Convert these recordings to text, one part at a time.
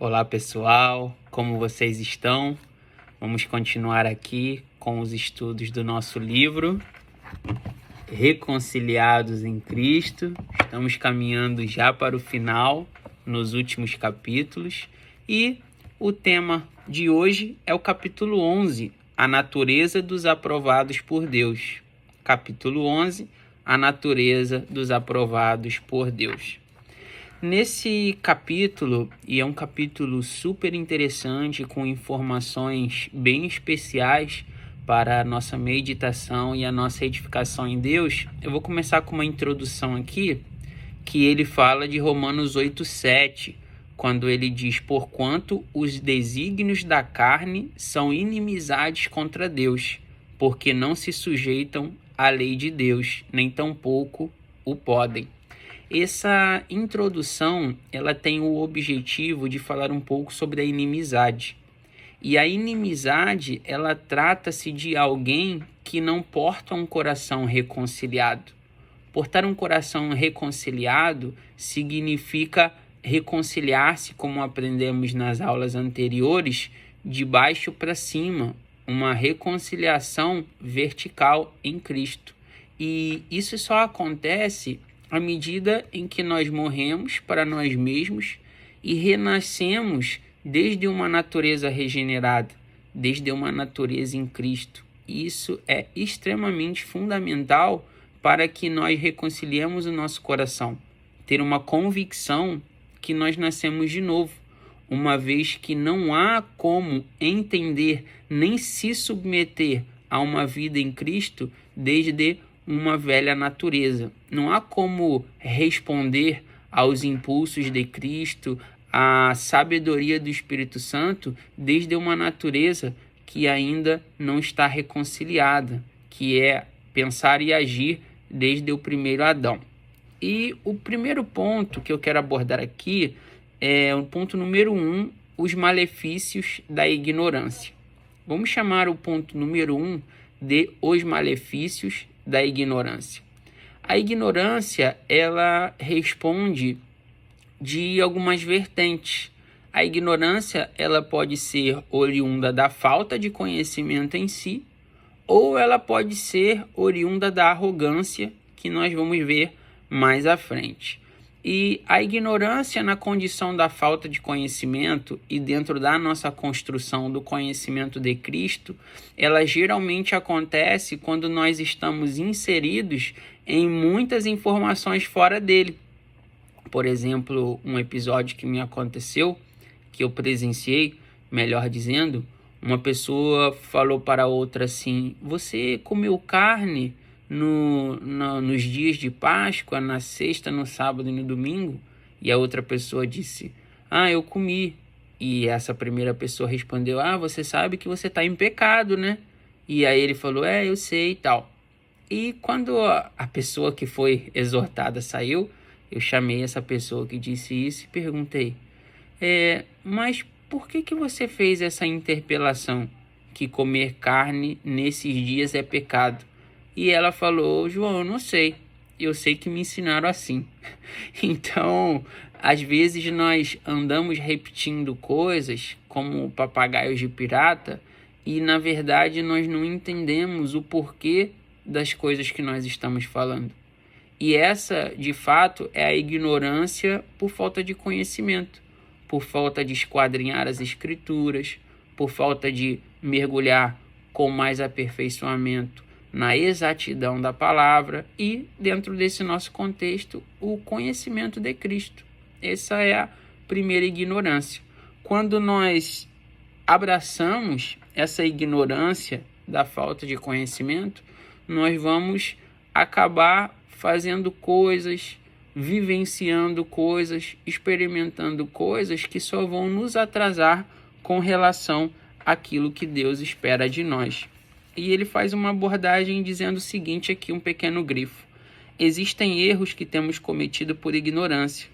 Olá pessoal, como vocês estão? Vamos continuar aqui com os estudos do nosso livro Reconciliados em Cristo. Estamos caminhando já para o final, nos últimos capítulos, e o tema de hoje é o capítulo 11, a natureza dos aprovados por Deus. Capítulo 11, a natureza dos aprovados por Deus. Nesse capítulo, e é um capítulo super interessante, com informações bem especiais para a nossa meditação e a nossa edificação em Deus, eu vou começar com uma introdução aqui, que ele fala de Romanos 8:7, quando ele diz: porquanto os desígnios da carne são inimizades contra Deus, porque não se sujeitam à lei de Deus, nem tampouco o podem. Essa introdução, ela tem o objetivo de falar um pouco sobre a inimizade. E a inimizade, ela trata-se de alguém que não porta um coração reconciliado. Portar um coração reconciliado significa reconciliar-se, como aprendemos nas aulas anteriores, de baixo para cima, uma reconciliação vertical em Cristo. E isso só acontece à medida em que nós morremos para nós mesmos e renascemos desde uma natureza regenerada, desde uma natureza em Cristo. Isso é extremamente fundamental para que nós reconciliemos o nosso coração, ter uma convicção que nós nascemos de novo, uma vez que não há como entender nem se submeter a uma vida em Cristo desde uma velha natureza. Não há como responder aos impulsos de Cristo, à sabedoria do Espírito Santo, desde uma natureza que ainda não está reconciliada, que é pensar e agir desde o primeiro Adão. E o primeiro ponto que eu quero abordar aqui é o ponto número 1, os malefícios da ignorância. Vamos chamar o ponto número 1 de os malefícios da ignorância. A ignorância, ela responde de algumas vertentes. A ignorância, ela pode ser oriunda da falta de conhecimento em si, ou ela pode ser oriunda da arrogância, que nós vamos ver mais à frente. E a ignorância na condição da falta de conhecimento e dentro da nossa construção do conhecimento de Cristo, ela geralmente acontece quando nós estamos inseridos em muitas informações fora dele. Por exemplo, um episódio que me aconteceu, que eu presenciei, melhor dizendo, uma pessoa falou para outra assim: você comeu carne nos dias de Páscoa, na sexta, no sábado e no domingo? E a outra pessoa disse: eu comi. E essa primeira pessoa respondeu: você sabe que você está em pecado, né? E aí ele falou: eu sei e tal. E quando a pessoa que foi exortada saiu, eu chamei essa pessoa que disse isso e perguntei: mas por que você fez essa interpelação que comer carne nesses dias é pecado? E ela falou: João, eu não sei. Eu sei que me ensinaram assim. Então, às vezes nós andamos repetindo coisas como papagaios de pirata e, na verdade, nós não entendemos o porquê das coisas que nós estamos falando. E essa, de fato, é a ignorância por falta de conhecimento, por falta de esquadrinhar as escrituras, por falta de mergulhar com mais aperfeiçoamento na exatidão da palavra e, dentro desse nosso contexto, o conhecimento de Cristo. Essa é a primeira ignorância. Quando nós abraçamos essa ignorância da falta de conhecimento, nós vamos acabar fazendo coisas, vivenciando coisas, experimentando coisas que só vão nos atrasar com relação àquilo que Deus espera de nós. E ele faz uma abordagem dizendo o seguinte aqui, um pequeno grifo: existem erros que temos cometido por ignorância,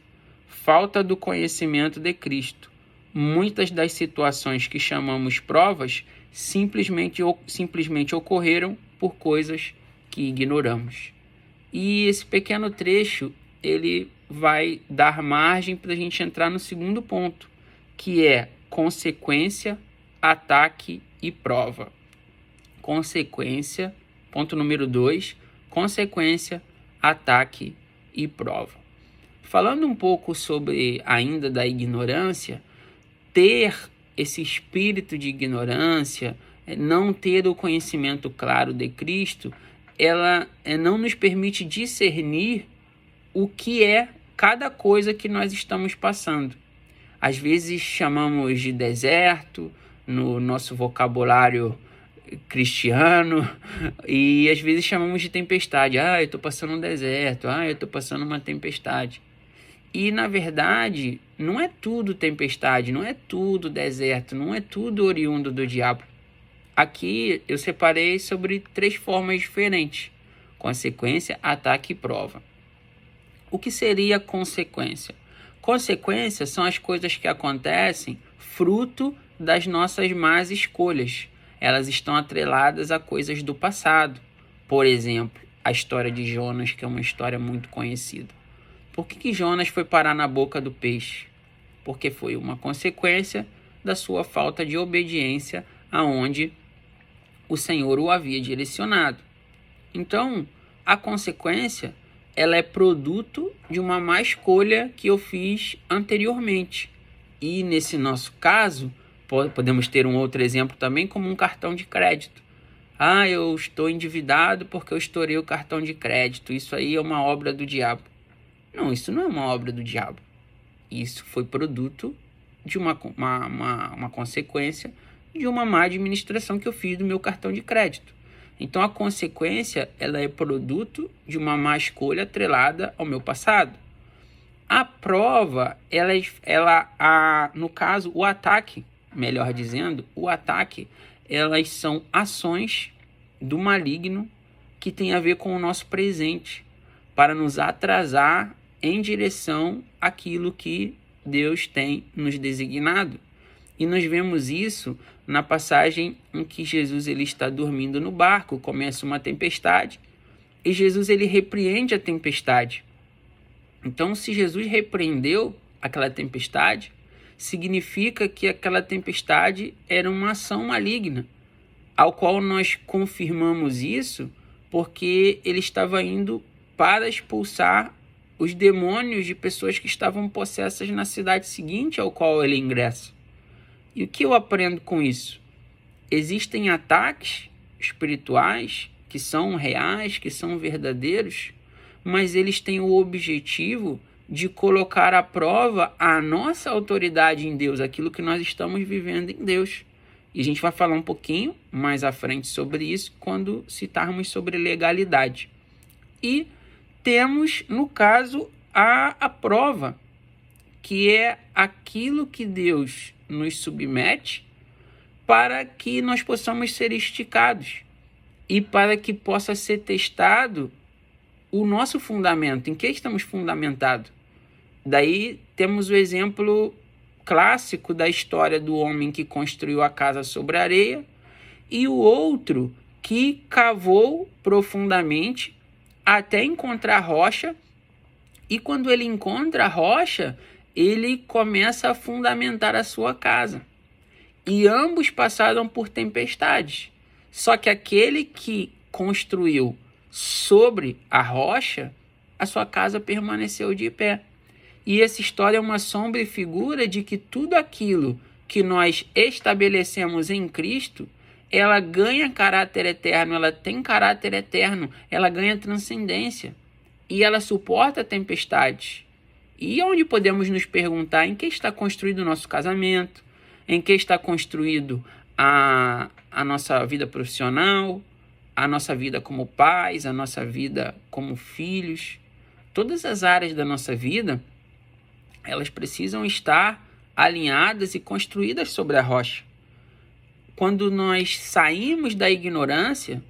falta do conhecimento de Cristo. Muitas das situações que chamamos provas simplesmente ocorreram por coisas que ignoramos. E esse pequeno trecho, ele vai dar margem para a gente entrar no segundo ponto, que é consequência, ataque e prova. Consequência, ponto número 2, consequência, ataque e prova. Falando um pouco sobre ainda da ignorância, ter esse espírito de ignorância, não ter o conhecimento claro de Cristo, ela não nos permite discernir o que é cada coisa que nós estamos passando. Às vezes chamamos de deserto no nosso vocabulário cristiano, e às vezes chamamos de tempestade. Eu estou passando um deserto, eu estou passando uma tempestade. E na verdade, não é tudo tempestade, não é tudo deserto, não é tudo oriundo do diabo. Aqui eu separei sobre 3 formas diferentes: consequência, ataque e prova. O que seria consequência? Consequência são as coisas que acontecem fruto das nossas más escolhas. Elas estão atreladas a coisas do passado. Por exemplo, a história de Jonas, que é uma história muito conhecida. Por que Jonas foi parar na boca do peixe? Porque foi uma consequência da sua falta de obediência aonde o Senhor o havia direcionado. Então, a consequência, ela é produto de uma má escolha que eu fiz anteriormente. E nesse nosso caso, podemos ter um outro exemplo também, como um cartão de crédito. Eu estou endividado porque eu estourei o cartão de crédito. Isso aí é uma obra do diabo. Não, isso não é uma obra do diabo. Isso foi produto de uma consequência de uma má administração que eu fiz do meu cartão de crédito. Então, a consequência, ela é produto de uma má escolha atrelada ao meu passado. A prova, no caso, o ataque, melhor dizendo, elas são ações do maligno que tem a ver com o nosso presente, para nos atrasar em direção àquilo que Deus tem nos designado. E nós vemos isso na passagem em que Jesus ele está dormindo no barco, começa uma tempestade, e Jesus ele repreende a tempestade. Então, se Jesus repreendeu aquela tempestade, significa que aquela tempestade era uma ação maligna, ao qual nós confirmamos isso porque ele estava indo para expulsar os demônios de pessoas que estavam possessas na cidade seguinte ao qual ele ingressa. E o que eu aprendo com isso? Existem ataques espirituais que são reais, que são verdadeiros, mas eles têm o objetivo de colocar à prova a nossa autoridade em Deus, aquilo que nós estamos vivendo em Deus. E a gente vai falar um pouquinho mais à frente sobre isso quando citarmos sobre legalidade. E temos, no caso, a prova, que é aquilo que Deus nos submete para que nós possamos ser esticados e para que possa ser testado o nosso fundamento, em que estamos fundamentados. Daí temos o exemplo clássico da história do homem que construiu a casa sobre a areia e o outro que cavou profundamente até encontrar rocha, e quando ele encontra a rocha, ele começa a fundamentar a sua casa. E ambos passaram por tempestades. Só que aquele que construiu sobre a rocha, a sua casa permaneceu de pé. E essa história é uma sombra e figura de que tudo aquilo que nós estabelecemos em Cristo, ela ganha caráter eterno, ela tem caráter eterno, ela ganha transcendência e ela suporta tempestades. E onde podemos nos perguntar em que está construído o nosso casamento, em que está construído a nossa vida profissional, a nossa vida como pais, a nossa vida como filhos. Todas as áreas da nossa vida, elas precisam estar alinhadas e construídas sobre a rocha. Quando nós saímos da ignorância,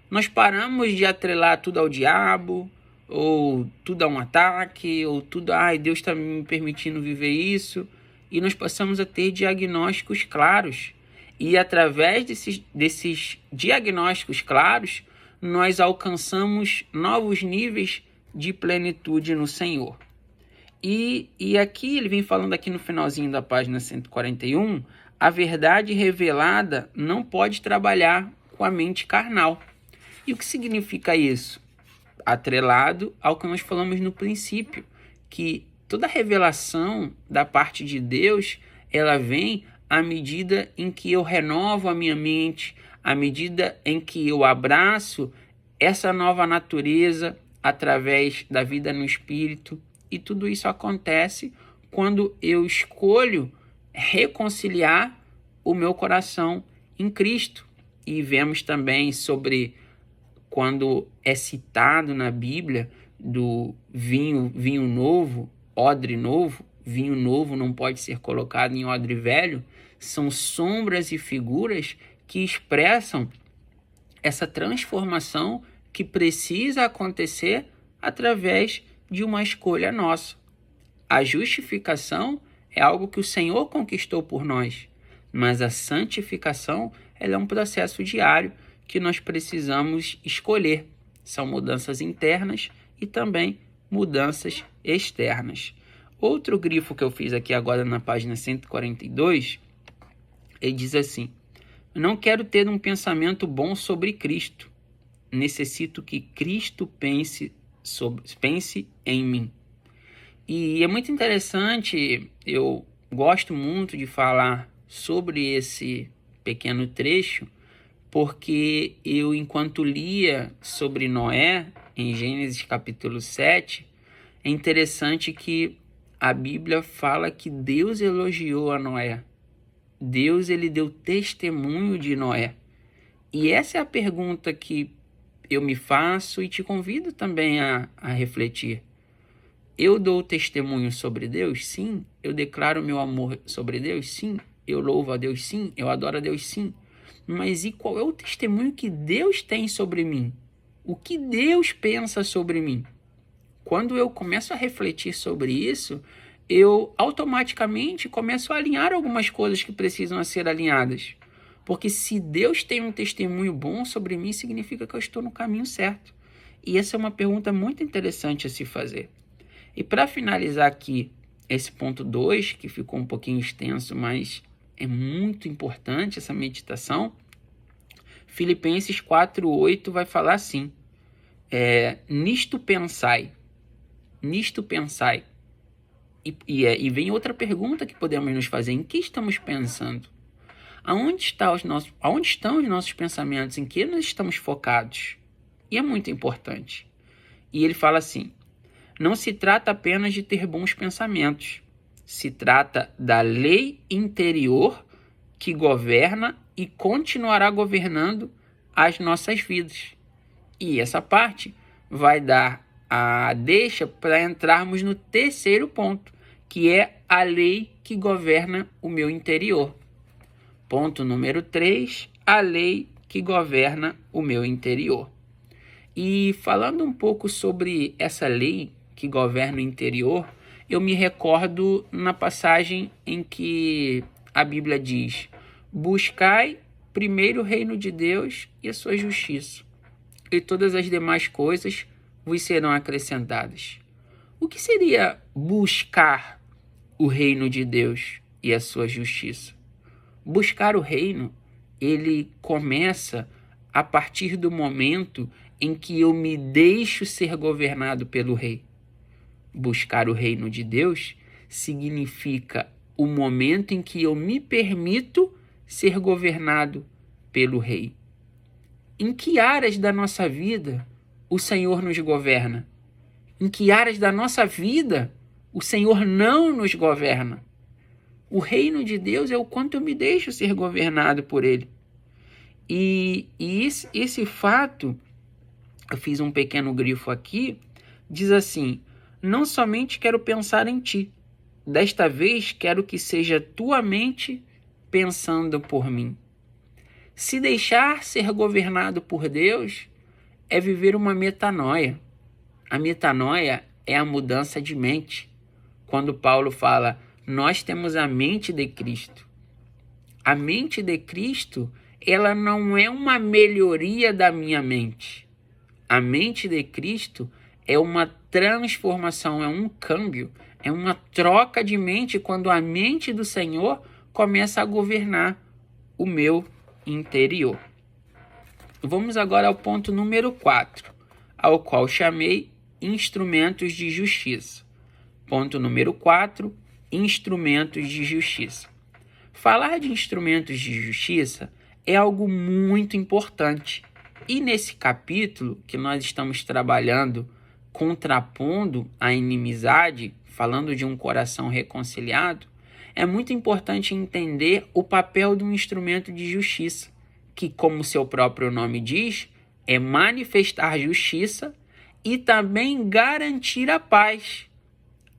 nós paramos de atrelar tudo ao diabo, ou tudo a um ataque, ou tudo, Deus está me permitindo viver isso, e nós passamos a ter diagnósticos claros. E através desses diagnósticos claros, nós alcançamos novos níveis de plenitude no Senhor. E aqui ele vem falando aqui no finalzinho da página 141, a verdade revelada não pode trabalhar com a mente carnal. E o que significa isso? Atrelado ao que nós falamos no princípio, que toda revelação da parte de Deus, ela vem à medida em que eu renovo a minha mente, à medida em que eu abraço essa nova natureza através da vida no Espírito. E tudo isso acontece quando eu escolho reconciliar o meu coração em Cristo. E vemos também sobre quando é citado na Bíblia do vinho novo, odre novo. Vinho novo não pode ser colocado em odre velho. São sombras e figuras que expressam essa transformação que precisa acontecer através de uma escolha nossa. A justificação é algo que o Senhor conquistou por nós, mas a santificação ela é um processo diário que nós precisamos escolher. São mudanças internas e também mudanças externas. Outro grifo que eu fiz aqui agora na página 142, ele diz assim: não quero ter um pensamento bom sobre Cristo. Necessito que Cristo pense em mim. E é muito interessante, eu gosto muito de falar sobre esse pequeno trecho, porque eu, enquanto lia sobre Noé, em Gênesis capítulo 7, é interessante que a Bíblia fala que Deus elogiou a Noé. Deus, ele deu testemunho de Noé. E essa é a pergunta que eu me faço e te convido também a refletir. Eu dou testemunho sobre Deus? Sim. Eu declaro meu amor sobre Deus? Sim. Eu louvo a Deus? Sim. Eu adoro a Deus? Sim. Mas e qual é o testemunho que Deus tem sobre mim? O que Deus pensa sobre mim? Quando eu começo a refletir sobre isso, eu automaticamente começo a alinhar algumas coisas que precisam ser alinhadas. Porque se Deus tem um testemunho bom sobre mim, significa que eu estou no caminho certo. E essa é uma pergunta muito interessante a se fazer. E para finalizar aqui esse ponto 2, que ficou um pouquinho extenso, mas é muito importante essa meditação, Filipenses 4:8 vai falar assim: nisto pensai. Nisto pensai. E vem outra pergunta que podemos nos fazer: em que estamos pensando? Aonde estão os nossos pensamentos? Em que nós estamos focados? E é muito importante. E ele fala assim: não se trata apenas de ter bons pensamentos. Se trata da lei interior que governa e continuará governando as nossas vidas. E essa parte vai dar a deixa para entrarmos no terceiro ponto, que é a lei que governa o meu interior. Ponto número 3, a lei que governa o meu interior. E falando um pouco sobre essa lei que governa o interior, eu me recordo na passagem em que a Bíblia diz: buscai primeiro o reino de Deus e a sua justiça, e todas as demais coisas vos serão acrescentadas. O que seria buscar o reino de Deus e a sua justiça? Buscar o reino, ele começa a partir do momento em que eu me deixo ser governado pelo rei. Buscar o reino de Deus significa o momento em que eu me permito ser governado pelo rei. Em que áreas da nossa vida o Senhor nos governa? Em que áreas da nossa vida o Senhor não nos governa? O reino de Deus é o quanto eu me deixo ser governado por ele. E esse fato, eu fiz um pequeno grifo aqui, diz assim: não somente quero pensar em ti, desta vez quero que seja tua mente pensando por mim. Se deixar ser governado por Deus é viver uma metanoia. A metanoia é a mudança de mente. Quando Paulo fala: nós temos a mente de Cristo. A mente de Cristo, ela não é uma melhoria da minha mente. A mente de Cristo é uma transformação, é um câmbio, É uma troca de mente quando a mente do Senhor começa a governar o meu interior. Vamos agora ao ponto número 4, ao qual chamei instrumentos de justiça. Ponto número 4, instrumentos de justiça. Falar de instrumentos de justiça é algo muito importante. E nesse capítulo que nós estamos trabalhando, contrapondo a inimizade, falando de um coração reconciliado, é muito importante entender o papel de um instrumento de justiça, que, como seu próprio nome diz, é manifestar justiça e também garantir a paz.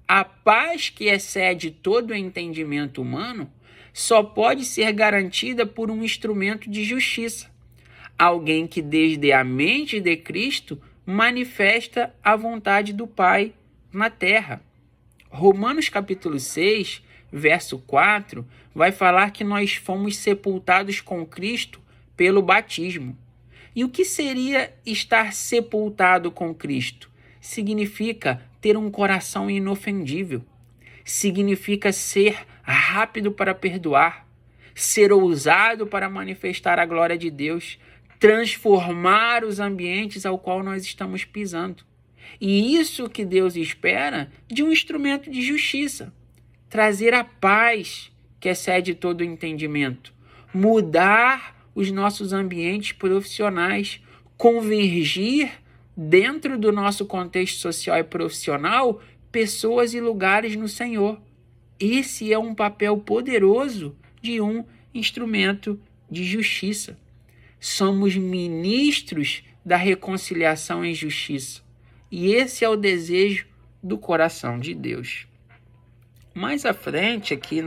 A paz que excede todo o entendimento humano só pode ser garantida por um instrumento de justiça. Alguém que desde a mente de Cristo manifesta a vontade do Pai na terra. Romanos capítulo 6, verso 4, vai falar que nós fomos sepultados com Cristo pelo batismo. E o que seria estar sepultado com Cristo? Significa ter um coração inofendível. Significa ser rápido para perdoar, ser ousado para manifestar a glória de Deus, transformar os ambientes ao qual nós estamos pisando. E isso que Deus espera de um instrumento de justiça. Trazer a paz que excede todo o entendimento. Mudar os nossos ambientes profissionais. Convergir dentro do nosso contexto social e profissional pessoas e lugares no Senhor. Esse é um papel poderoso de um instrumento de justiça. Somos ministros da reconciliação e justiça. E esse é o desejo do coração de Deus. Mais à frente, aqui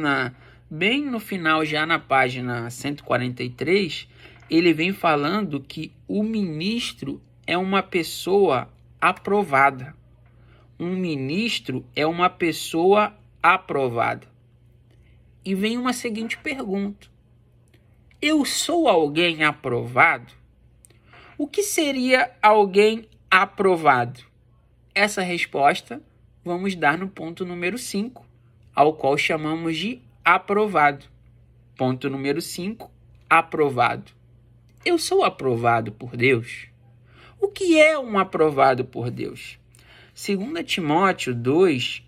bem no final, já na página 143, ele vem falando que o ministro é uma pessoa aprovada. Um ministro é uma pessoa aprovada. E vem uma seguinte pergunta: eu sou alguém aprovado? O que seria alguém aprovado? Essa resposta vamos dar no ponto número 5, ao qual chamamos de aprovado. Ponto número 5, aprovado. Eu sou aprovado por Deus? O que é um aprovado por Deus? 2 Timóteo 2,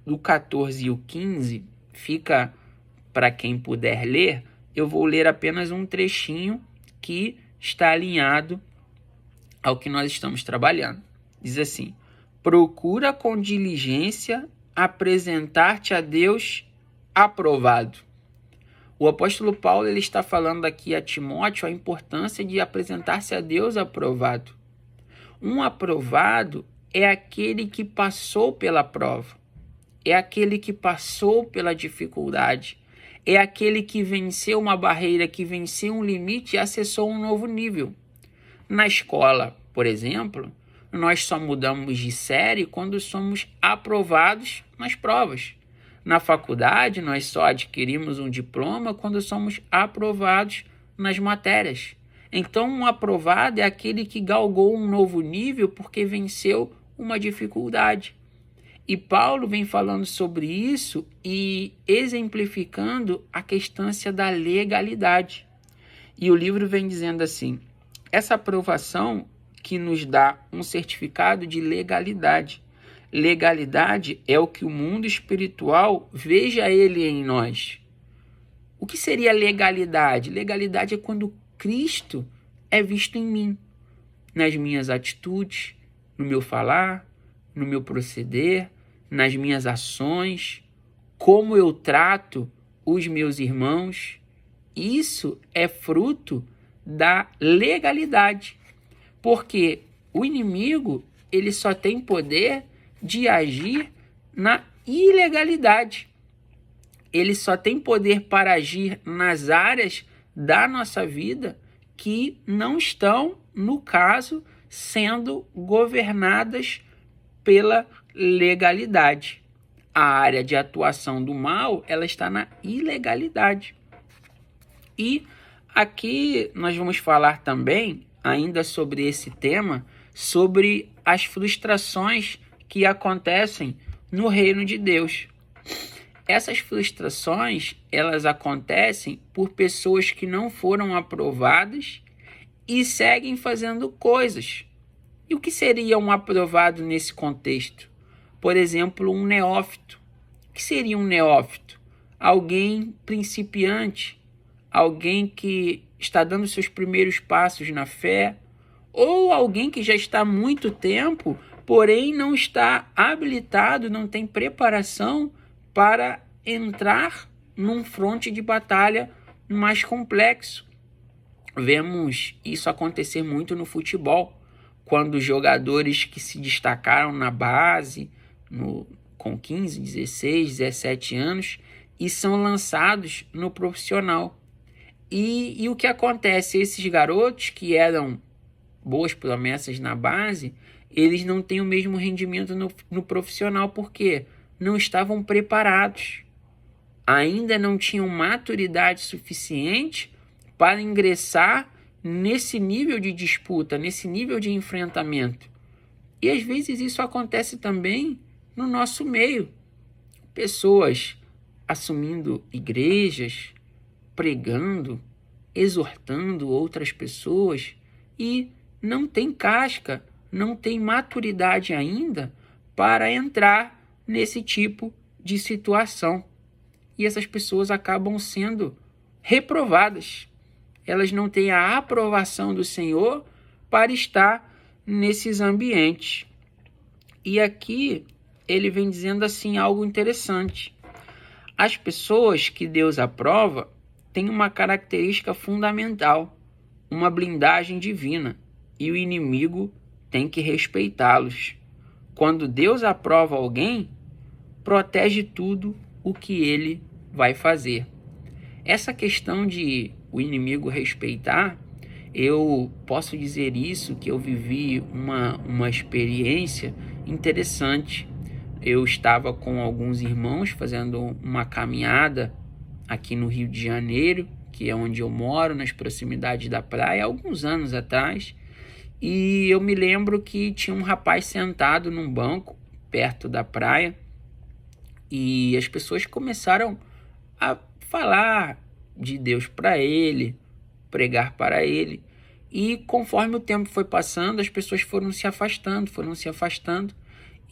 do 14 e o 15, fica para quem puder ler. Eu vou ler apenas um trechinho que está alinhado ao que nós estamos trabalhando. Diz assim: procura com diligência apresentar-te a Deus aprovado. O apóstolo Paulo ele está falando aqui a Timóteo a importância de apresentar-se a Deus aprovado. Um aprovado é aquele que passou pela prova, é aquele que passou pela dificuldade, é aquele que venceu uma barreira, que venceu um limite e acessou um novo nível. Na escola, por exemplo, nós só mudamos de série quando somos aprovados nas provas. Na faculdade, nós só adquirimos um diploma quando somos aprovados nas matérias. Então, um aprovado é aquele que galgou um novo nível porque venceu uma dificuldade. E Paulo vem falando sobre isso e exemplificando a questão da legalidade. E o livro vem dizendo assim: essa aprovação que nos dá um certificado de legalidade. Legalidade é o que o mundo espiritual veja ele em nós. O que seria legalidade? Legalidade é quando Cristo é visto em mim, nas minhas atitudes, no meu falar, no meu proceder, nas minhas ações, como eu trato os meus irmãos. Isso é fruto da legalidade, porque o inimigo ele só tem poder de agir na ilegalidade. Ele só tem poder para agir nas áreas da nossa vida que não estão, no caso, sendo governadas pela legalidade. A área de atuação do mal, ela está na ilegalidade. E aqui nós vamos falar também, ainda sobre esse tema, sobre as frustrações que acontecem no reino de Deus. Essas frustrações, elas acontecem por pessoas que não foram aprovadas e seguem fazendo coisas. E o que seria um aprovado nesse contexto? Por exemplo, um neófito. O que seria um neófito? Alguém principiante, alguém que está dando seus primeiros passos na fé, ou alguém que já está há muito tempo, porém não está habilitado, não tem preparação para entrar num fronte de batalha mais complexo. Vemos isso acontecer muito no futebol, quando jogadores que se destacaram na base, com 15, 16, 17 anos, e são lançados no profissional. E o que acontece? Esses garotos que eram boas promessas na base, eles não têm o mesmo rendimento no profissional, porque não estavam preparados. Ainda não tinham maturidade suficiente para ingressar nesse nível de disputa, nesse nível de enfrentamento. E às vezes isso acontece também no nosso meio. Pessoas assumindo igrejas, pregando, exortando outras pessoas e não tem casca, não tem maturidade ainda para entrar nesse tipo de situação. E essas pessoas acabam sendo reprovadas. Elas não têm a aprovação do Senhor para estar nesses ambientes. E aqui ele vem dizendo assim algo interessante. As pessoas que Deus aprova têm uma característica fundamental, uma blindagem divina, e o inimigo tem que respeitá-los. Quando Deus aprova alguém, protege tudo o que ele vai fazer. Essa questão de o inimigo respeitar, eu posso dizer isso, que eu vivi uma experiência interessante. Eu estava com alguns irmãos fazendo uma caminhada aqui no Rio de Janeiro, que é onde eu moro, nas proximidades da praia, alguns anos atrás, e eu me lembro que tinha um rapaz sentado num banco perto da praia, e as pessoas começaram a falar de Deus para ele, pregar para ele. E conforme o tempo foi passando, as pessoas foram se afastando.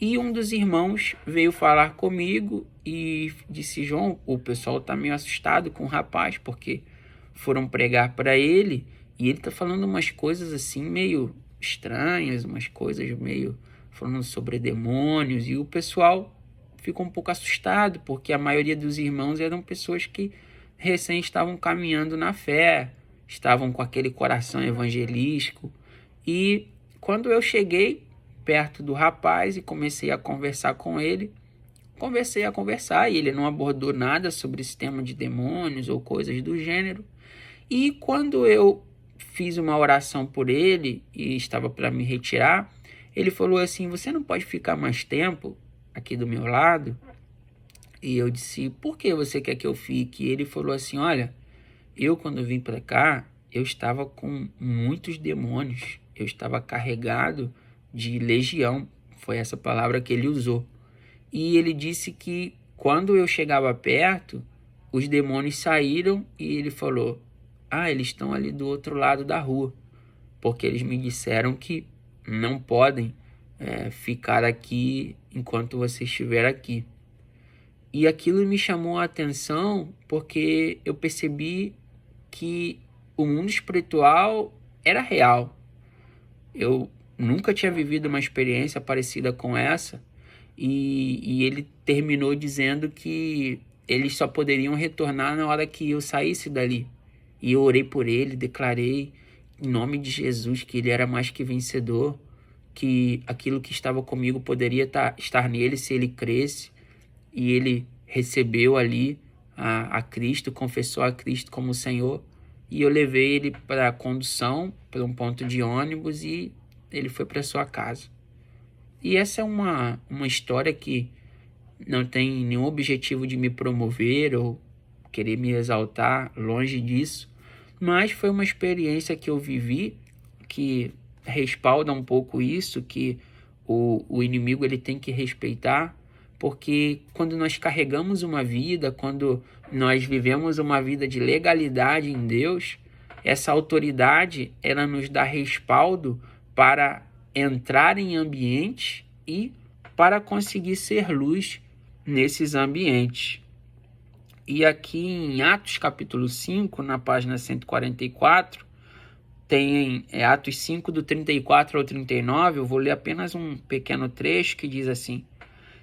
E um dos irmãos veio falar comigo e disse: João, o pessoal está meio assustado com o rapaz, porque foram pregar para ele e ele está falando umas coisas assim meio estranhas, umas coisas meio falando sobre demônios, e o pessoal ficou um pouco assustado, porque a maioria dos irmãos eram pessoas que recém estavam caminhando na fé, estavam com aquele coração evangelístico. E quando eu cheguei perto do rapaz e comecei a conversar com ele, e ele não abordou nada sobre esse tema de demônios ou coisas do gênero. E quando eu fiz uma oração por ele e estava para me retirar, ele falou assim: você não pode ficar mais tempo aqui do meu lado? E eu disse: por que você quer que eu fique? E ele falou assim: olha, eu quando vim para cá, eu estava com muitos demônios, eu estava carregado de legião, foi essa palavra que ele usou. E ele disse que quando eu chegava perto, os demônios saíram, e ele falou: eles estão ali do outro lado da rua, porque eles me disseram que não podem ficar aqui enquanto você estiver aqui. E aquilo me chamou a atenção, porque eu percebi que o mundo espiritual era real. Eu nunca tinha vivido uma experiência parecida com essa, e ele terminou dizendo que eles só poderiam retornar na hora que eu saísse dali. E eu orei por ele, declarei em nome de Jesus que ele era mais que vencedor, que aquilo que estava comigo poderia estar nele se ele cresce. E ele recebeu ali a Cristo, confessou a Cristo como Senhor, e eu levei ele para a condução, para um ponto de ônibus, e ele foi para sua casa. E essa é uma história que não tem nenhum objetivo de me promover ou querer me exaltar, longe disso, mas foi uma experiência que eu vivi que respalda um pouco isso, que o inimigo ele tem que respeitar, porque quando nós carregamos uma vida, quando nós vivemos uma vida de legalidade em Deus, essa autoridade, ela nos dá respaldo para entrar em ambientes e para conseguir ser luz nesses ambientes. E aqui em Atos capítulo 5, na página 144, tem Atos 5, do 34 ao 39, eu vou ler apenas um pequeno trecho que diz assim: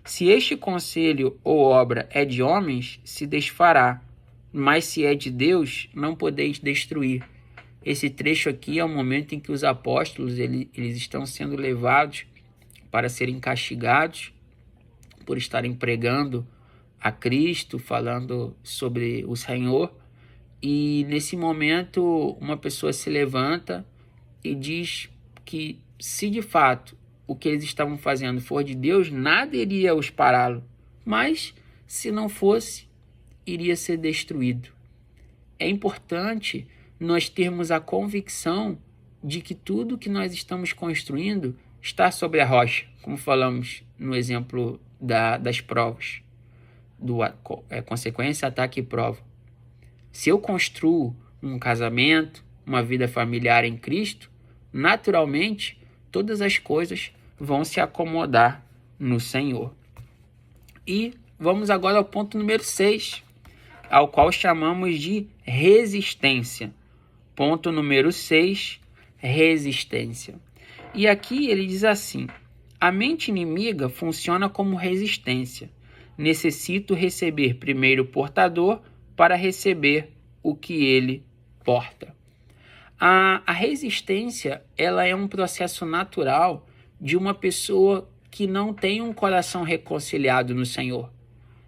se este conselho ou obra é de homens, se desfará, mas se é de Deus, não podeis destruir. Esse trecho aqui é o momento em que os apóstolos eles estão sendo levados para serem castigados por estarem pregando a Cristo, falando sobre o Senhor. E nesse momento uma pessoa se levanta e diz que se de fato o que eles estavam fazendo for de Deus, nada iria os pará-lo, mas se não fosse, iria ser destruído. É importante nós termos a convicção de que tudo que nós estamos construindo está sobre a rocha, como falamos no exemplo das provas, consequência, ataque e prova. Se eu construo um casamento, uma vida familiar em Cristo, naturalmente todas as coisas vão se acomodar no Senhor. E vamos agora ao ponto número 6, ao qual chamamos de resistência. Ponto número 6, resistência. E aqui ele diz assim: a mente inimiga funciona como resistência. Necessito receber primeiro o portador para receber o que ele porta. A resistência, ela é um processo natural de uma pessoa que não tem um coração reconciliado no Senhor.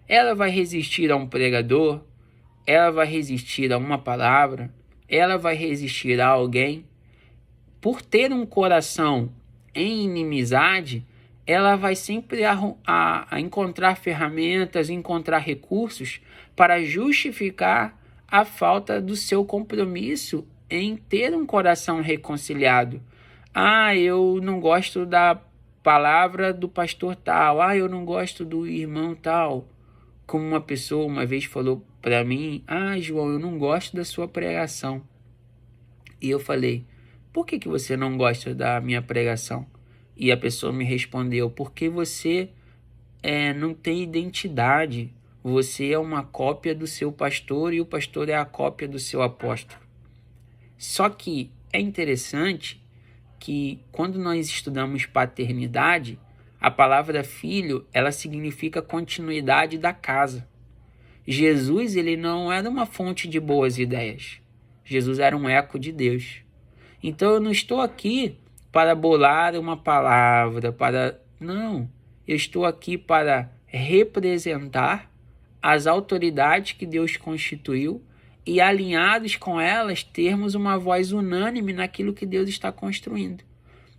Ela vai resistir a um pregador, ela vai resistir a uma palavra, ela vai resistir a alguém. Por ter um coração em inimizade, ela vai sempre a encontrar ferramentas, encontrar recursos para justificar a falta do seu compromisso em ter um coração reconciliado. Eu não gosto da palavra do pastor tal. Eu não gosto do irmão tal. Como uma pessoa uma vez falou para mim: João, eu não gosto da sua pregação. E eu falei: por que você não gosta da minha pregação? E a pessoa me respondeu: porque você não tem identidade. Você é uma cópia do seu pastor e o pastor é a cópia do seu apóstolo. Só que é interessante que quando nós estudamos paternidade, a palavra filho, ela significa continuidade da casa. Jesus, ele não era uma fonte de boas ideias. Jesus era um eco de Deus. Então eu não estou aqui para bolar uma palavra, Não, eu estou aqui para representar as autoridades que Deus constituiu e, alinhados com elas, termos uma voz unânime naquilo que Deus está construindo.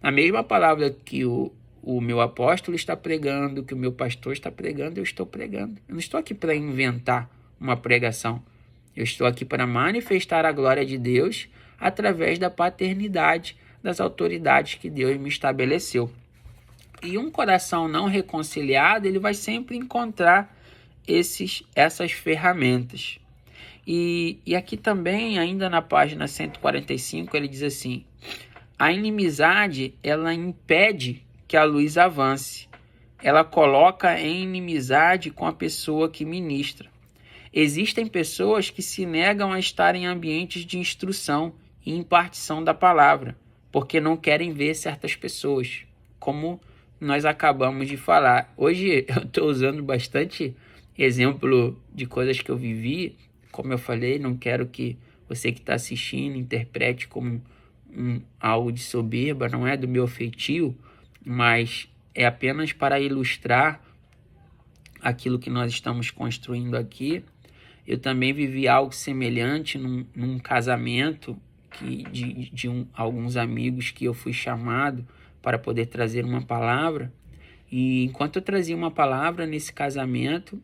A mesma palavra que o meu apóstolo está pregando, que o meu pastor está pregando, eu estou pregando. Eu não estou aqui para inventar uma pregação. Eu estou aqui para manifestar a glória de Deus através da paternidade das autoridades que Deus me estabeleceu. E um coração não reconciliado, ele vai sempre encontrar essas ferramentas. E aqui também, ainda na página 145, ele diz assim: a inimizade, ela impede que a luz avance. Ela coloca em inimizade com a pessoa que ministra. Existem pessoas que se negam a estar em ambientes de instrução e impartição da palavra, porque não querem ver certas pessoas, como nós acabamos de falar. Hoje eu estou usando bastante exemplo de coisas que eu vivi. Como eu falei, não quero que você que está assistindo interprete como algo de soberba, não é do meu feitio, mas é apenas para ilustrar aquilo que nós estamos construindo aqui. Eu também vivi algo semelhante num casamento de alguns amigos que eu fui chamado para poder trazer uma palavra. E enquanto eu trazia uma palavra nesse casamento,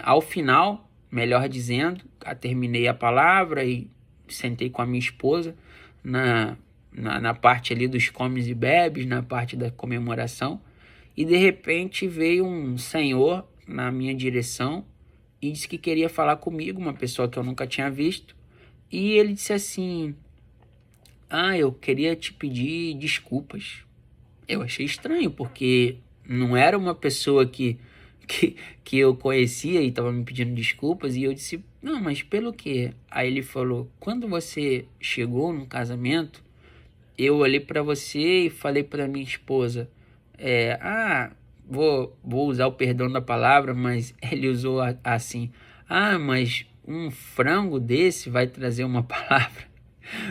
ao final, melhor dizendo, terminei a palavra e sentei com a minha esposa na parte ali dos comes e bebes, na parte da comemoração, e de repente veio um senhor na minha direção e disse que queria falar comigo, uma pessoa que eu nunca tinha visto. E ele disse assim: eu queria te pedir desculpas. Eu achei estranho, porque não era uma pessoa que eu conhecia e estava me pedindo desculpas. E eu disse: não, mas pelo quê? Aí ele falou: quando você chegou no casamento, eu olhei para você e falei para minha esposa, vou usar o perdão da palavra, mas ele usou assim: mas um frango desse vai trazer uma palavra.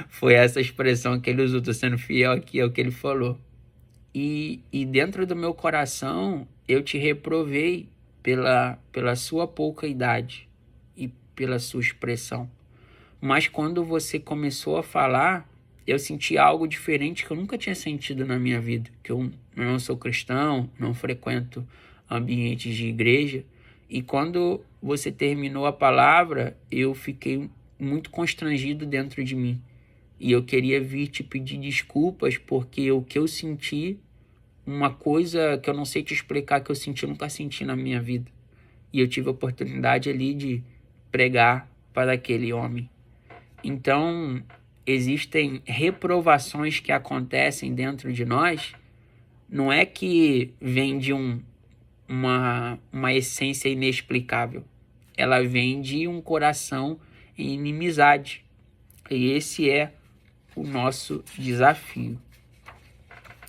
Foi essa expressão que ele usou. Tô sendo fiel aqui ao que ele falou. E dentro do meu coração eu te reprovei pela sua pouca idade e pela sua expressão. Mas quando você começou a falar, eu senti algo diferente que eu nunca tinha sentido na minha vida. Que eu não sou cristão, não frequento ambientes de igreja. E quando você terminou a palavra, eu fiquei muito constrangido dentro de mim. E eu queria vir te pedir desculpas, porque o que eu senti, uma coisa que eu não sei te explicar, que eu senti, nunca senti na minha vida. E eu tive a oportunidade ali de pregar para aquele homem. Então, existem reprovações que acontecem dentro de nós, não é que vem de uma essência inexplicável. Ela vem de um coração em inimizade. E esse é o nosso desafio.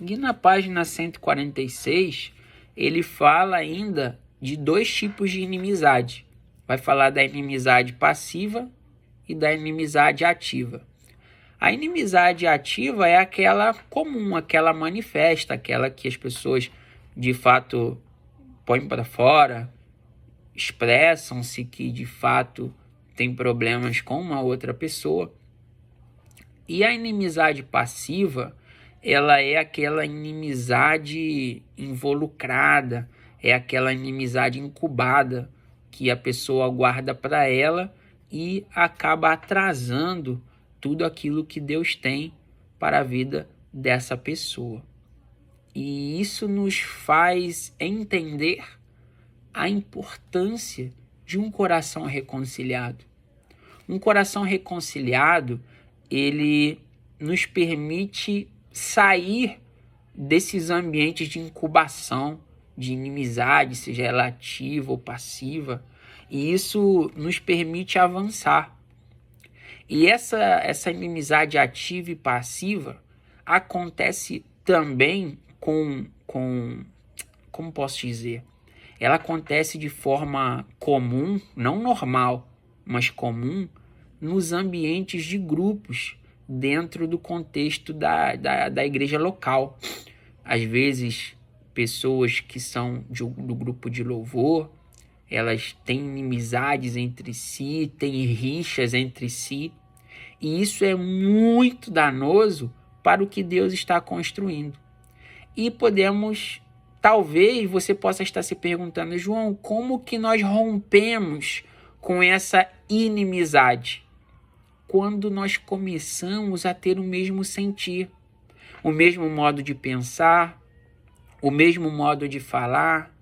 E na página 146, ele fala ainda de 2 tipos de inimizade. Vai falar da inimizade passiva e da inimizade ativa. A inimizade ativa é aquela comum, aquela manifesta, aquela que as pessoas de fato põem para fora, expressam-se que de fato tem problemas com uma outra pessoa. E a inimizade passiva, ela é aquela inimizade involucrada, é aquela inimizade incubada que a pessoa guarda para ela e acaba atrasando tudo aquilo que Deus tem para a vida dessa pessoa. E isso nos faz entender a importância de um coração reconciliado. Um coração reconciliado, ele nos permite sair desses ambientes de incubação, de inimizade, seja ela ativa ou passiva, e isso nos permite avançar. E essa inimizade ativa e passiva acontece também como posso dizer? Ela acontece de forma comum, não normal, mas comum, nos ambientes de grupos, dentro do contexto da igreja local. Às vezes, pessoas que são do grupo de louvor, elas têm inimizades entre si, têm rixas entre si, e isso é muito danoso para o que Deus está construindo. E talvez você possa estar se perguntando: João, como que nós rompemos com essa inimizade? Quando nós começamos a ter o mesmo sentir, o mesmo modo de pensar, o mesmo modo de falar.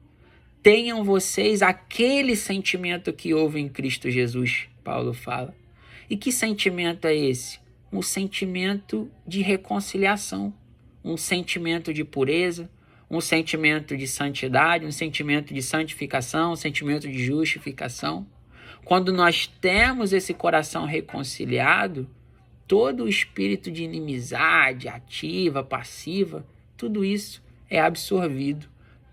Tenham vocês aquele sentimento que houve em Cristo Jesus, Paulo fala. E que sentimento é esse? Um sentimento de reconciliação, um sentimento de pureza, um sentimento de santidade, um sentimento de santificação, um sentimento de justificação. Quando nós temos esse coração reconciliado, todo o espírito de inimizade, ativa, passiva, tudo isso é absorvido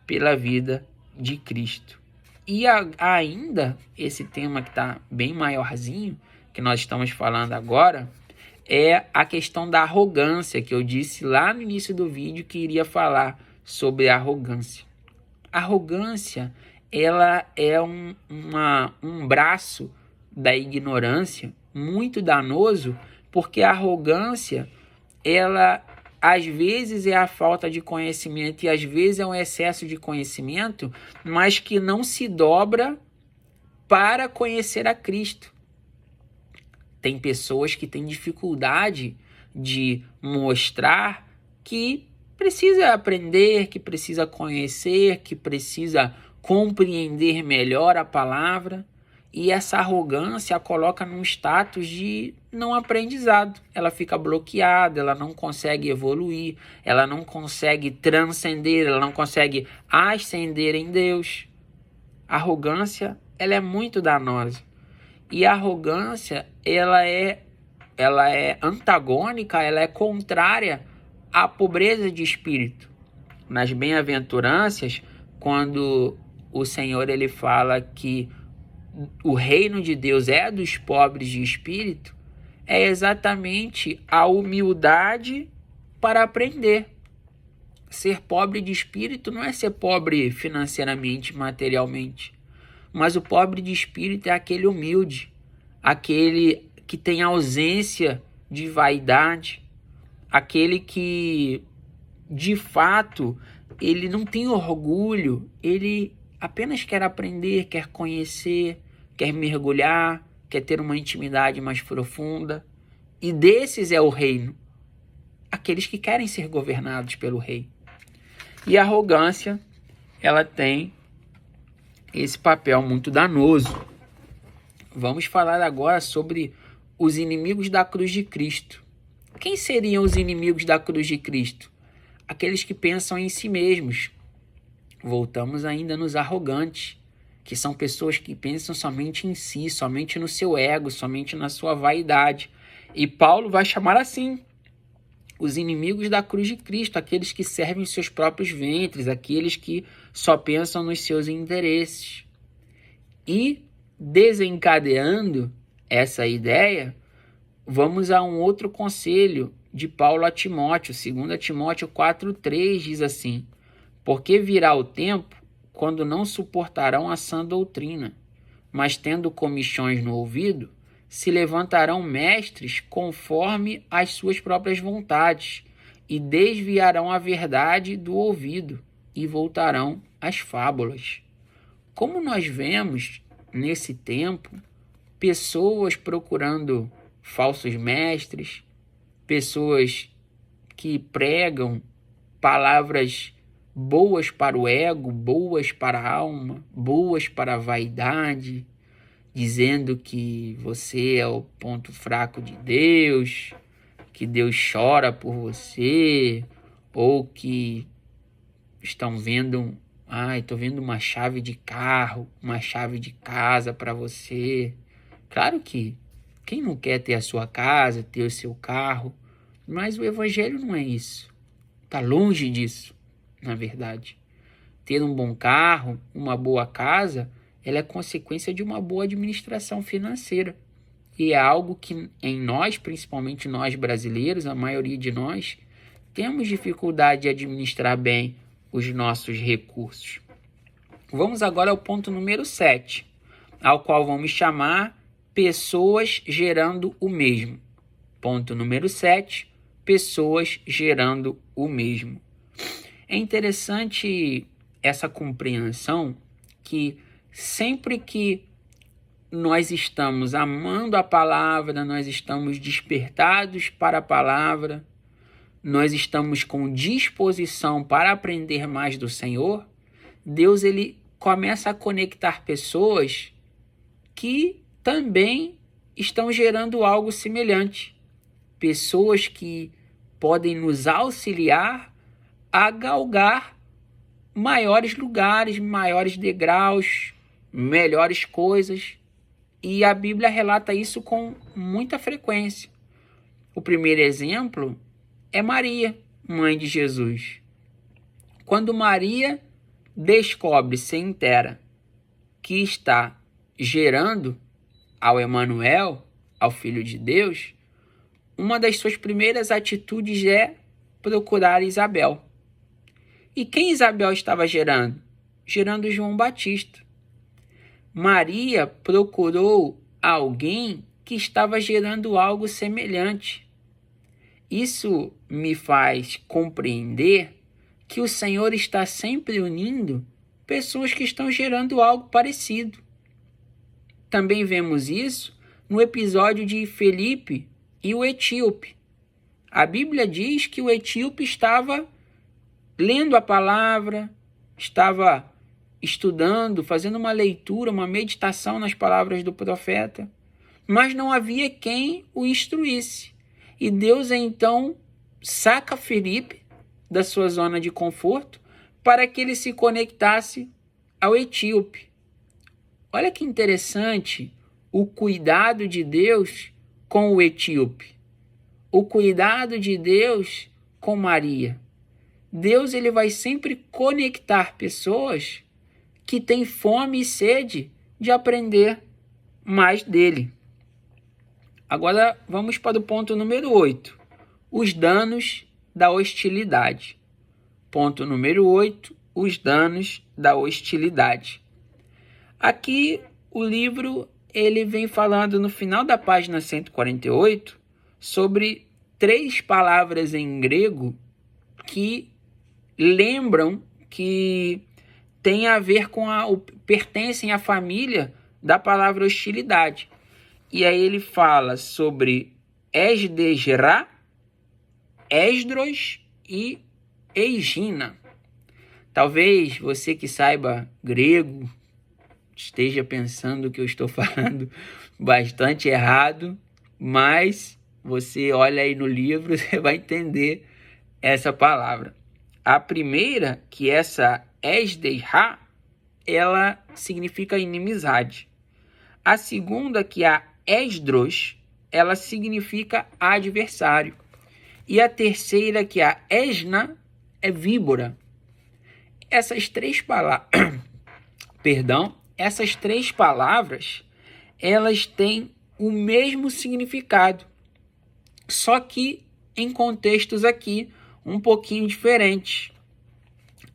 pela vida de Cristo. E ainda, esse tema que está bem maiorzinho, que nós estamos falando agora, é a questão da arrogância, que eu disse lá no início do vídeo que iria falar sobre a arrogância. A arrogância, ela é um braço da ignorância muito danoso, porque a arrogância, ela às vezes é a falta de conhecimento e às vezes é um excesso de conhecimento, mas que não se dobra para conhecer a Cristo. Tem pessoas que têm dificuldade de mostrar que precisa aprender, que precisa conhecer, que precisa compreender melhor a palavra, e essa arrogância a coloca num status de não aprendizado. Ela fica bloqueada, ela não consegue evoluir, ela não consegue transcender, ela não consegue ascender em Deus. A arrogância, ela é muito danosa. E a arrogância, ela é antagônica, ela é contrária à pobreza de espírito. Nas bem-aventuranças, quando o Senhor ele fala que o reino de Deus é dos pobres de espírito, é exatamente a humildade para aprender. Ser pobre de espírito não é ser pobre financeiramente, materialmente, mas o pobre de espírito é aquele humilde, aquele que tem ausência de vaidade, aquele que, de fato, ele não tem orgulho, ele apenas quer aprender, quer conhecer, quer mergulhar, quer ter uma intimidade mais profunda. E desses é o reino, aqueles que querem ser governados pelo rei. E a arrogância, ela tem esse papel muito danoso. Vamos falar agora sobre os inimigos da cruz de Cristo. Quem seriam os inimigos da cruz de Cristo? Aqueles que pensam em si mesmos. Voltamos ainda nos arrogantes, que são pessoas que pensam somente em si, somente no seu ego, somente na sua vaidade. E Paulo vai chamar assim os inimigos da cruz de Cristo, aqueles que servem os seus próprios ventres, aqueles que só pensam nos seus interesses. E, desencadeando essa ideia, vamos a um outro conselho de Paulo a Timóteo. 2 Timóteo 4,3 diz assim: porque virá o tempo quando não suportarão a sã doutrina, mas tendo comichões no ouvido, se levantarão mestres conforme as suas próprias vontades, e desviarão a verdade do ouvido, e voltarão às fábulas. Como nós vemos nesse tempo, pessoas procurando falsos mestres, pessoas que pregam palavras boas para o ego, boas para a alma, boas para a vaidade, dizendo que você é o ponto fraco de Deus, que Deus chora por você, ou que estão vendo, estou vendo uma chave de carro, uma chave de casa para você. Claro que quem não quer ter a sua casa, ter o seu carro, mas o evangelho não é isso. Está longe disso, na verdade. Ter um bom carro, uma boa casa, ela é consequência de uma boa administração financeira. E é algo que em nós, principalmente nós brasileiros, a maioria de nós, temos dificuldade de administrar bem os nossos recursos. Vamos agora ao ponto número 7, ao qual vamos chamar pessoas gerando o mesmo. Ponto número 7, pessoas gerando o mesmo. É interessante essa compreensão que sempre que nós estamos amando a palavra, nós estamos despertados para a palavra, nós estamos com disposição para aprender mais do Senhor, Deus ele começa a conectar pessoas que também estão gerando algo semelhante. Pessoas que podem nos auxiliar a galgar maiores lugares, maiores degraus, melhores coisas. E a Bíblia relata isso com muita frequência. O primeiro exemplo é Maria, mãe de Jesus. Quando Maria descobre, se inteira, que está gerando ao Emanuel, ao Filho de Deus, uma das suas primeiras atitudes é procurar Isabel. E quem Isabel estava gerando? Gerando João Batista. Maria procurou alguém que estava gerando algo semelhante. Isso me faz compreender que o Senhor está sempre unindo pessoas que estão gerando algo parecido. Também vemos isso no episódio de Felipe e o etíope. A Bíblia diz que o etíope estava lendo a palavra, estava estudando, fazendo uma leitura, uma meditação nas palavras do profeta, mas não havia quem o instruísse. E Deus então saca Filipe da sua zona de conforto para que ele se conectasse ao etíope. Olha que interessante o cuidado de Deus com o etíope, o cuidado de Deus com Maria. Deus ele vai sempre conectar pessoas que têm fome e sede de aprender mais dele. Agora vamos para o ponto número 8, os danos da hostilidade. Ponto número 8, os danos da hostilidade. Aqui o livro ele vem falando no final da página 148 sobre 3 palavras em grego que lembram que tem a ver com pertencem à família da palavra hostilidade. E aí ele fala sobre Esdesra, Esdros e Egina. Talvez você que saiba grego esteja pensando que eu estou falando bastante errado, mas você olha aí no livro, você vai entender essa palavra. A primeira, que essa Esdesra, ela significa inimizade. A segunda, que a Esdros, ela significa adversário. E a terceira, que a Esna, é víbora. Essas 3 palavras, essas 3 palavras, elas têm o mesmo significado, só que em contextos aqui um pouquinho diferentes.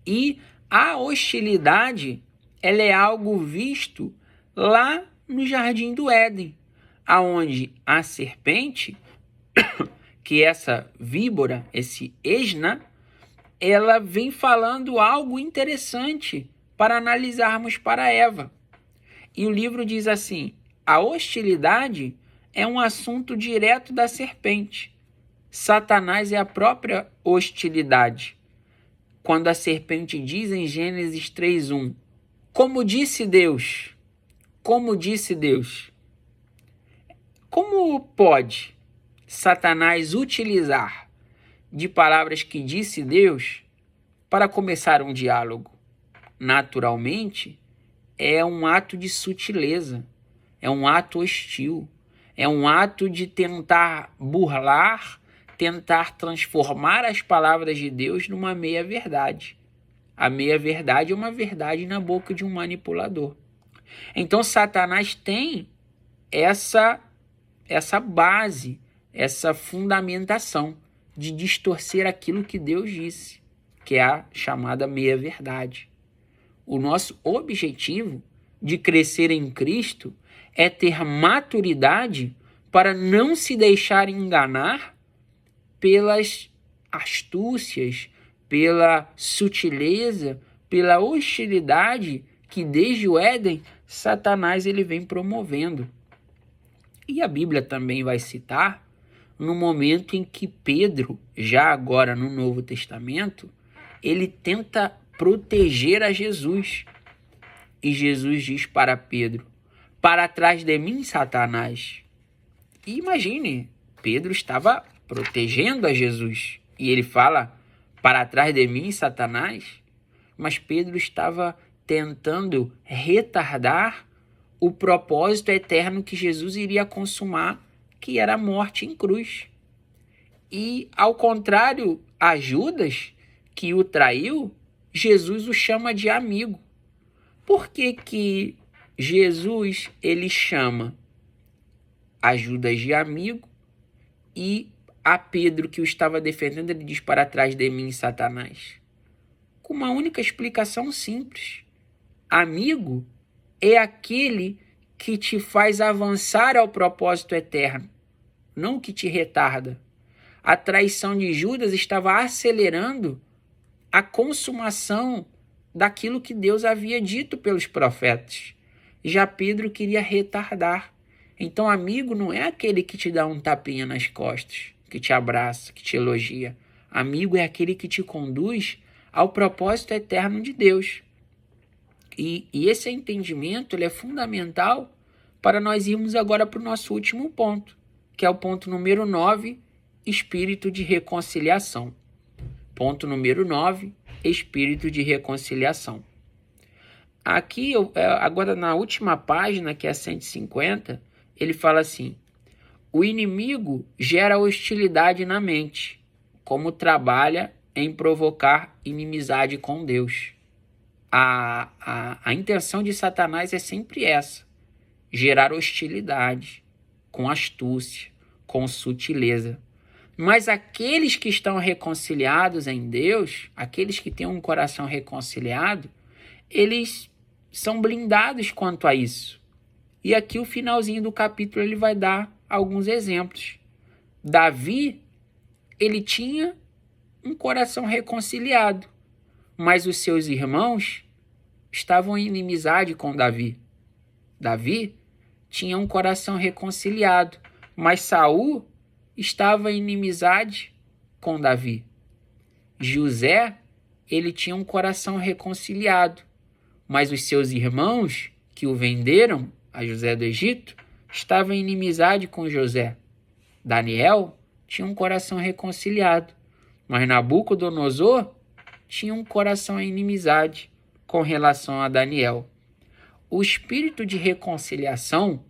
E a hostilidade, ela é algo visto lá no Jardim do Éden, aonde a serpente, que é essa víbora, esse Esna, ela vem falando algo interessante para analisarmos para Eva. E o livro diz assim: a hostilidade é um assunto direto da serpente. Satanás é a própria hostilidade. Quando a serpente diz em Gênesis 3:1, como disse Deus, como pode Satanás utilizar de palavras que disse Deus para começar um diálogo? Naturalmente, é um ato de sutileza, é um ato hostil, é um ato de tentar burlar, tentar transformar as palavras de Deus numa meia-verdade. A meia-verdade é uma verdade na boca de um manipulador. Então, Satanás tem essa base, essa fundamentação de distorcer aquilo que Deus disse, que é a chamada meia-verdade. O nosso objetivo de crescer em Cristo é ter maturidade para não se deixar enganar pelas astúcias, pela sutileza, pela hostilidade que desde o Éden Satanás ele vem promovendo. E a Bíblia também vai citar no momento em que Pedro, já agora no Novo Testamento, ele tenta proteger a Jesus. E Jesus diz para Pedro: para trás de mim, Satanás. E imagine, Pedro estava protegendo a Jesus. E ele fala: para trás de mim, Satanás. Mas Pedro estava tentando retardar o propósito eterno que Jesus iria consumar, que era a morte em cruz. E, ao contrário a Judas, que o traiu, Jesus o chama de amigo. Por que Jesus ele chama a Judas de amigo e a Pedro, que o estava defendendo, ele diz: para trás de mim, Satanás? Com uma única explicação simples. Amigo é aquele que te faz avançar ao propósito eterno, não que te retarda. A traição de Judas estava acelerando a consumação daquilo que Deus havia dito pelos profetas. Já Pedro queria retardar. Então, amigo não é aquele que te dá um tapinha nas costas, que te abraça, que te elogia. Amigo é aquele que te conduz ao propósito eterno de Deus. E esse entendimento ele é fundamental para nós irmos agora para o nosso último ponto, que é o ponto número 9, espírito de reconciliação. Ponto número 9, espírito de reconciliação. Aqui, agora na última página, que é a 150, ele fala assim: o inimigo gera hostilidade na mente, como trabalha em provocar inimizade com Deus. A intenção de Satanás é sempre essa: gerar hostilidade, com astúcia, com sutileza. Mas aqueles que estão reconciliados em Deus, aqueles que têm um coração reconciliado, eles são blindados quanto a isso. E aqui o finalzinho do capítulo ele vai dar alguns exemplos. Davi, ele tinha um coração reconciliado, mas os seus irmãos estavam em inimizade com Davi. Davi tinha um coração reconciliado, mas Saul estava em inimizade com Davi. José, ele tinha um coração reconciliado, mas os seus irmãos que o venderam a José do Egito estavam em inimizade com José. Daniel tinha um coração reconciliado, mas Nabucodonosor tinha um coração em inimizade com relação a Daniel. O espírito de reconciliação,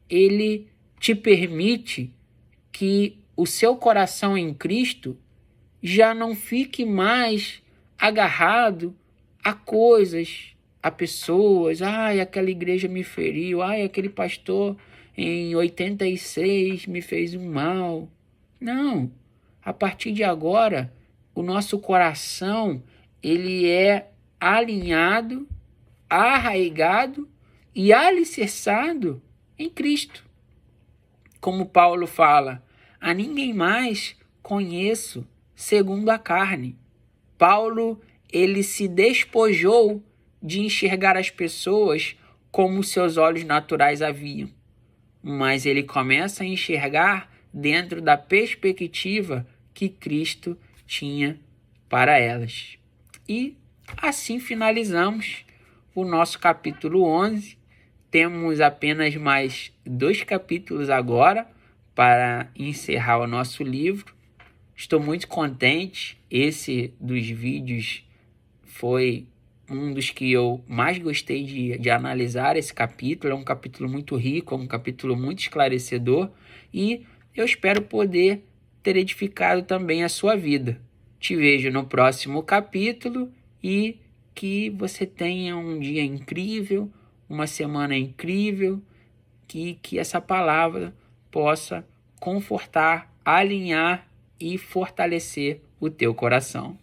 ele te permite que o seu coração em Cristo já não fique mais agarrado a coisas, a pessoas. Ai, aquela igreja me feriu. Ai, aquele pastor em 86 me fez um mal. Não. A partir de agora, o nosso coração, ele é alinhado, arraigado e alicerçado em Cristo. Como Paulo fala, a ninguém mais conheço segundo a carne. Paulo, ele se despojou de enxergar as pessoas como seus olhos naturais haviam, mas ele começa a enxergar dentro da perspectiva que Cristo tinha para elas. E assim finalizamos o nosso capítulo 11. Temos apenas mais 2 capítulos agora para encerrar o nosso livro. Estou muito contente. Esse dos vídeos foi um dos que eu mais gostei de analisar esse capítulo. É um capítulo muito rico, é um capítulo muito esclarecedor e eu espero poder ter edificado também a sua vida. Te vejo no próximo capítulo e que você tenha um dia incrível, uma semana incrível, que essa palavra possa confortar, alinhar e fortalecer o teu coração.